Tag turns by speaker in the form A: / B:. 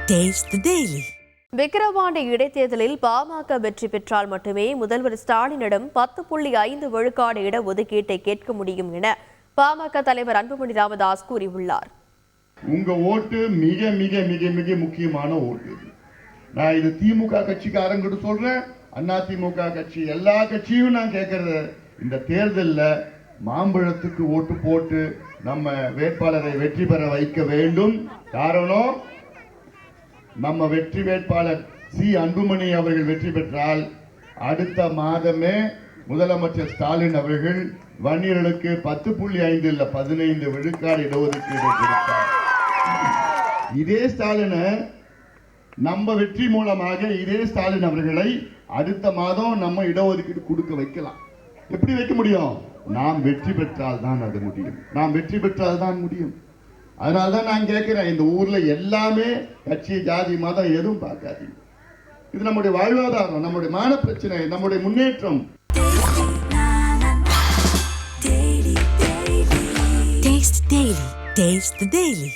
A: Taste the Daily. Vikravandi இடைத்தேர்தலில் பாமக வெற்றி பெற்றால் மட்டுமே முதல்வர் ஸ்டாலினிடம் 10.5 விழுக்காடு இடஒதுக்கீட்டை கேட்க முடியும் என பாமக தலைவர் அன்புமணி ராமதாஸ் கூறியுள்ளார்.
B: உங்க ஓட்டு மிக மிக மிக மிக முக்கியமான ஓட்டு. நான் இது திமுக கட்சிக்காரங்க சொல்றேன், அதிமுக கட்சி எல்லா கட்சியும் நான் கேட்கறது, இந்த தேர்தலில் மாம்பழத்துக்கு ஓட்டு போட்டு நம்ம வேட்பாளரை வெற்றி பெற வைக்க வேண்டும். காரணம், நம்ம வெற்றி வேட்பாளர் சி அன்புமணி அவர்கள் வெற்றி பெற்றால் அடுத்த மாதமே முதலமைச்சர் ஸ்டாலின் அவர்கள் வன்னியர்களுக்கு 10.5 இல்ல 15 விழுக்காடு இடஒதுக்கீடு கொடுத்தார். இதே ஸ்டாலின் நம்ம வெற்றி மூலமாக இதே ஸ்டாலின் அவர்களை அடுத்த மாதம் நம்ம இடஒதுக்கீடு கொடுக்க வைக்கலாம். எப்படி வைக்க முடியும்? நாம் வெற்றி பெற்றால் தான் அது முடியும். நாம் வெற்றி பெற்றால் தான் முடியும். அதனால்தான் நான் கேட்கிறேன், இந்த ஊர்ல எல்லாமே கட்சி ஜாதி மதம் எதுவும் பார்க்காதீங்க. இது நம்முடைய வாழ்வாதாரம், நம்முடைய மான பிரச்சனை, நம்முடைய முன்னேற்றம்.
A: Taste the Daily.